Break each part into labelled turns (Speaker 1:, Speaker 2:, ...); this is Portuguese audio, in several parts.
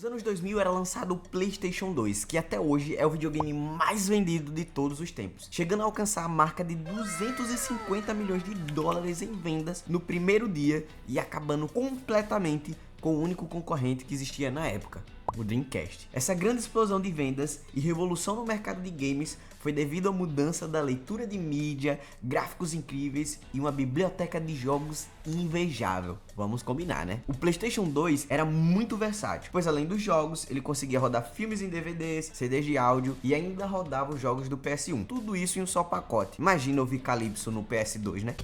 Speaker 1: Nos anos 2000 era lançado o PlayStation 2, que até hoje é o videogame mais vendido de todos os tempos, chegando a alcançar a marca de 250 milhões de dólares em vendas no primeiro dia e acabando completamente com o único concorrente que existia na época, o Dreamcast. Essa grande explosão de vendas e revolução no mercado de games foi devido à mudança da leitura de mídia, gráficos incríveis e uma biblioteca de jogos invejável. Vamos combinar, né? O PlayStation 2 era muito versátil, pois além dos jogos, ele conseguia rodar filmes em DVDs, CDs de áudio e ainda rodava os jogos do PS1. Tudo isso em um só pacote. Imagina ouvir Calypso no PS2, né?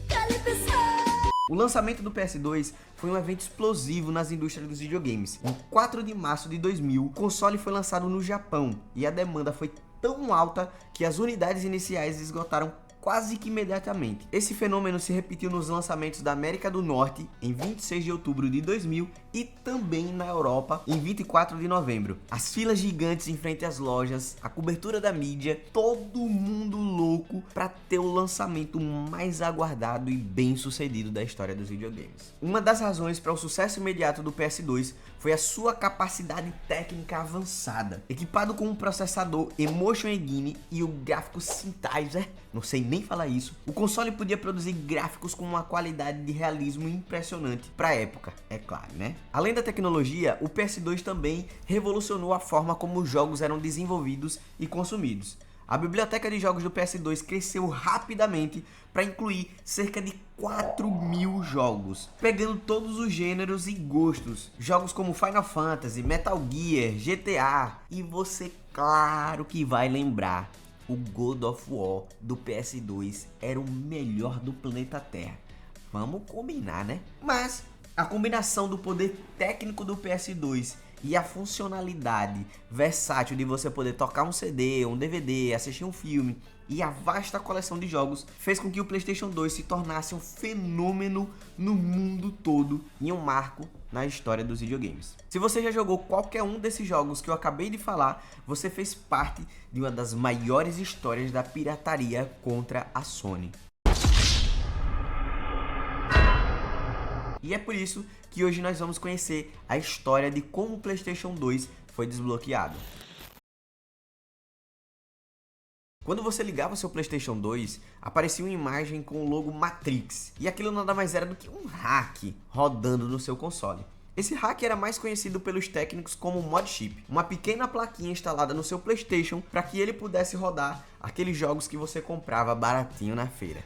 Speaker 1: O lançamento do PS2 foi um evento explosivo nas indústrias dos videogames. Em 4 de março de 2000, o console foi lançado no Japão e a demanda foi tão alta que as unidades iniciais esgotaram quase que imediatamente. Esse fenômeno se repetiu nos lançamentos da América do Norte em 26 de outubro de 2000 e também na Europa em 24 de novembro. As filas gigantes em frente às lojas, a cobertura da mídia, todo mundo louco para ter o lançamento mais aguardado e bem sucedido da história dos videogames. Uma das razões para o sucesso imediato do PS2 foi a sua capacidade técnica avançada. Equipado com um processador Emotion Engine e o gráfico Synthesizer, não sei nem falar isso, o console podia produzir gráficos com uma qualidade de realismo impressionante para a época, é claro, né? Além da tecnologia, o PS2 também revolucionou a forma como os jogos eram desenvolvidos e consumidos. A biblioteca de jogos do PS2 cresceu rapidamente para incluir cerca de 4.000 jogos, pegando todos os gêneros e gostos. Jogos como Final Fantasy, Metal Gear, GTA, e você claro que vai lembrar, o God of War do PS2 era o melhor do planeta Terra. Vamos combinar, né? Mas a combinação do poder técnico do PS2 e a funcionalidade versátil de você poder tocar um CD, um DVD, assistir um filme e a vasta coleção de jogos fez com que o PlayStation 2 se tornasse um fenômeno no mundo todo e um marco na história dos videogames. Se você já jogou qualquer um desses jogos que eu acabei de falar, você fez parte de uma das maiores histórias da pirataria contra a Sony. E é por isso que hoje nós vamos conhecer a história de como o PlayStation 2 foi desbloqueado. Quando você ligava seu PlayStation 2, aparecia uma imagem com o logo Matrix, e aquilo nada mais era do que um hack rodando no seu console. Esse hack era mais conhecido pelos técnicos como mod chip, uma pequena plaquinha instalada no seu PlayStation para que ele pudesse rodar aqueles jogos que você comprava baratinho na feira.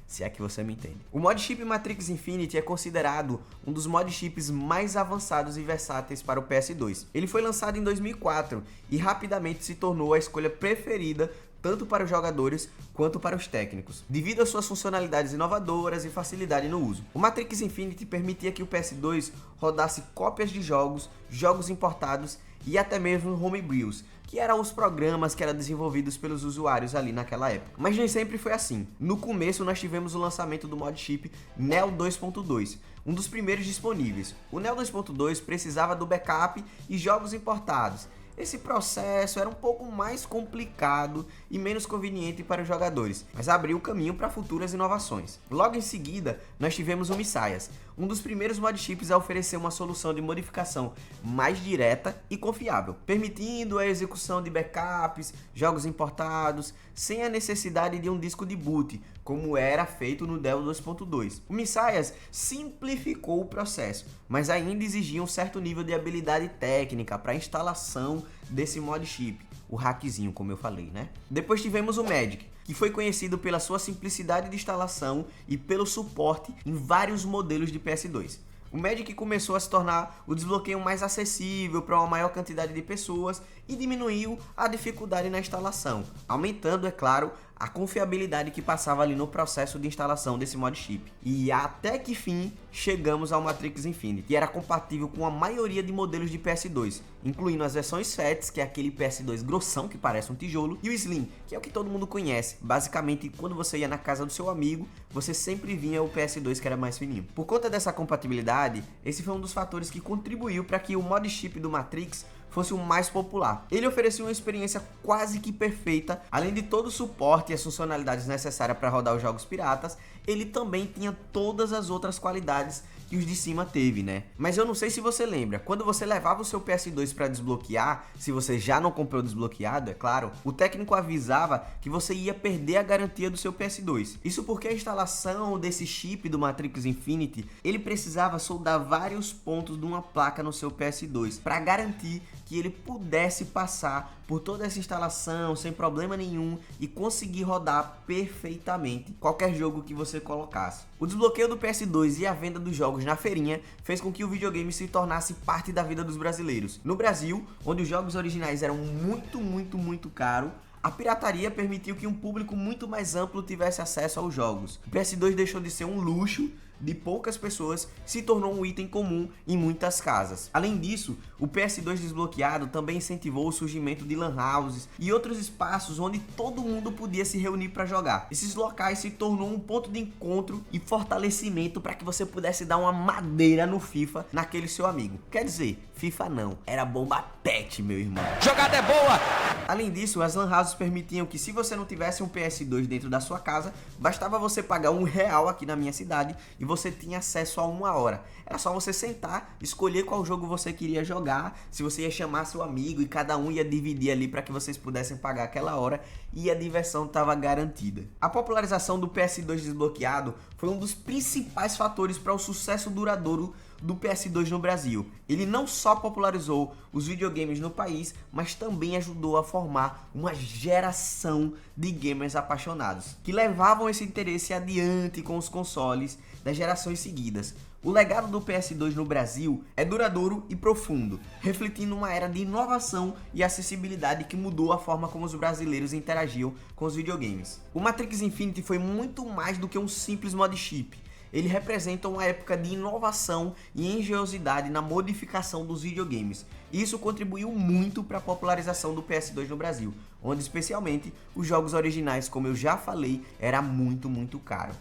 Speaker 1: Se é que você me entende. O mod chip Matrix Infinity é considerado um dos mod chips mais avançados e versáteis para o PS2. Ele foi lançado em 2004 e rapidamente se tornou a escolha preferida tanto para os jogadores quanto para os técnicos, devido às suas funcionalidades inovadoras e facilidade no uso. O Matrix Infinity permitia que o PS2 rodasse cópias de jogos, jogos importados e até mesmo homebrews, que eram os programas que eram desenvolvidos pelos usuários ali naquela época. Mas nem sempre foi assim. No começo nós tivemos o lançamento do mod chip Neo 2.2, um dos primeiros disponíveis. O Neo 2.2 precisava do backup e jogos importados. Esse processo era um pouco mais complicado e menos conveniente para os jogadores, mas abriu o caminho para futuras inovações. Logo em seguida, nós tivemos o Messias, um dos primeiros mod chips a oferecer uma solução de modificação mais direta e confiável, permitindo a execução de backups, jogos importados, sem a necessidade de um disco de boot, como era feito no Neo 2.2. O Messias simplificou o processo, mas ainda exigia um certo nível de habilidade técnica para a instalação desse mod chip, o hackzinho, como eu falei, né? Depois tivemos o Magic, que foi conhecido pela sua simplicidade de instalação e pelo suporte em vários modelos de PS2. O Magic começou a se tornar o desbloqueio mais acessível para uma maior quantidade de pessoas e diminuiu a dificuldade na instalação, aumentando, é claro, a confiabilidade que passava ali no processo de instalação desse mod chip. E até que fim chegamos ao Matrix Infinity, que era compatível com a maioria de modelos de PS2, incluindo as versões FATs, que é aquele PS2 grossão que parece um tijolo, e o Slim, que é o que todo mundo conhece. Basicamente, quando você ia na casa do seu amigo, você sempre vinha o PS2 que era mais fininho. Por conta dessa compatibilidade, esse foi um dos fatores que contribuiu para que o mod chip do Matrix fosse o mais popular. Ele oferecia uma experiência quase que perfeita, além de todo o suporte e as funcionalidades necessárias para rodar os jogos piratas, ele também tinha todas as outras qualidades que os de cima teve, né? Mas eu não sei se você lembra, quando você levava o seu PS2 para desbloquear, se você já não comprou desbloqueado, é claro, o técnico avisava que você ia perder a garantia do seu PS2. Isso porque a instalação desse chip do Matrix Infinity, ele precisava soldar vários pontos de uma placa no seu PS2 para garantir que ele pudesse passar por toda essa instalação sem problema nenhum e conseguir rodar perfeitamente qualquer jogo que você colocasse. O desbloqueio do PS2 e a venda dos jogos na feirinha fez com que o videogame se tornasse parte da vida dos brasileiros. No Brasil, onde os jogos originais eram muito caros, a pirataria permitiu que um público muito mais amplo tivesse acesso aos jogos. O PS2 deixou de ser um luxo de poucas pessoas, se tornou um item comum em muitas casas. Além disso, o PS2 desbloqueado também incentivou o surgimento de lan houses e outros espaços onde todo mundo podia se reunir para jogar. Esses locais se tornou um ponto de encontro e fortalecimento para que você pudesse dar uma madeira no FIFA naquele seu amigo. Quer dizer, FIFA não, era bomba pet, meu irmão. Jogada é boa! Além disso, as lan houses permitiam que, se você não tivesse um PS2 dentro da sua casa, bastava você pagar R$1 aqui na minha cidade e você tinha acesso a 1 hora. Era só você sentar, escolher qual jogo você queria jogar, se você ia chamar seu amigo e cada um ia dividir ali para que vocês pudessem pagar aquela hora e a diversão estava garantida. A popularização do PS2 desbloqueado foi um dos principais fatores para o sucesso duradouro do PS2 no Brasil. Ele não só popularizou os videogames no país, mas também ajudou a formar uma geração de gamers apaixonados, que levavam esse interesse adiante com os consoles das gerações seguidas. O legado do PS2 no Brasil é duradouro e profundo, refletindo uma era de inovação e acessibilidade que mudou a forma como os brasileiros interagiam com os videogames. O Matrix Infinity foi muito mais do que um simples mod chip. Ele representa uma época de inovação e engenhosidade na modificação dos videogames. E isso contribuiu muito para a popularização do PS2 no Brasil, onde especialmente os jogos originais, como eu já falei, era muito caro.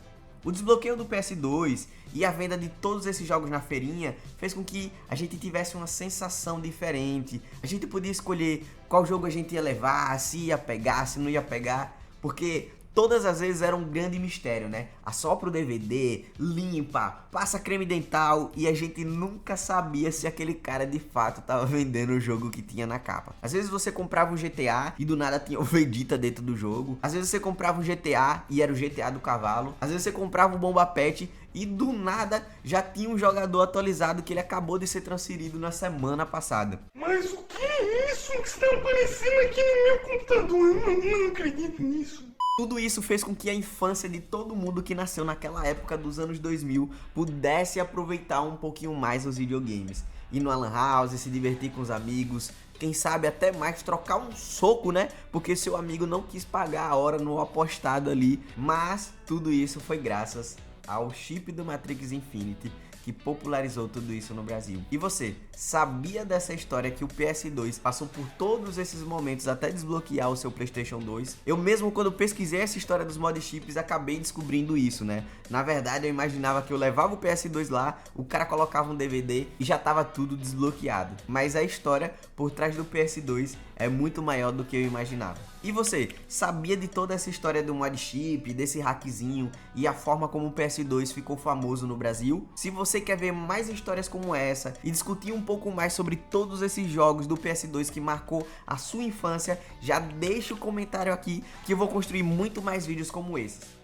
Speaker 1: O desbloqueio do PS2 e a venda de todos esses jogos na feirinha fez com que a gente tivesse uma sensação diferente. A gente podia escolher qual jogo a gente ia levar, se ia pegar, se não ia pegar, porque todas as vezes era um grande mistério, né? Assopra o DVD, limpa, passa creme dental e a gente nunca sabia se aquele cara de fato tava vendendo o jogo que tinha na capa. Às vezes você comprava um GTA e do nada tinha o Vegeta dentro do jogo. Às vezes você comprava um GTA e era o GTA do cavalo. Às vezes você comprava um Bomba Pet e do nada já tinha um jogador atualizado que ele acabou de ser transferido na semana passada.
Speaker 2: Mas o que é isso que está aparecendo aqui no meu computador? Eu não acredito nisso.
Speaker 1: Tudo isso fez com que a infância de todo mundo que nasceu naquela época dos anos 2000 pudesse aproveitar um pouquinho mais os videogames. Ir no lan house, se divertir com os amigos, quem sabe até mais trocar um soco, né? Porque seu amigo não quis pagar a hora no apostado ali. Mas tudo isso foi graças ao chip do Matrix Infinity, que popularizou tudo isso no Brasil. E você, sabia dessa história que o PS2 passou por todos esses momentos até desbloquear o seu PlayStation 2? Eu mesmo, quando pesquisei essa história dos mod chips, acabei descobrindo isso, né? Na verdade, eu imaginava que eu levava o PS2 lá, o cara colocava um DVD e já tava tudo desbloqueado. Mas a história por trás do PS2 é muito maior do que eu imaginava. E você, sabia de toda essa história do mod chip, desse hackzinho e a forma como o PS2 ficou famoso no Brasil? Se você quer ver mais histórias como essa e discutir um pouco mais sobre todos esses jogos do PS2 que marcou a sua infância, já deixa o comentário aqui que eu vou construir muito mais vídeos como esses.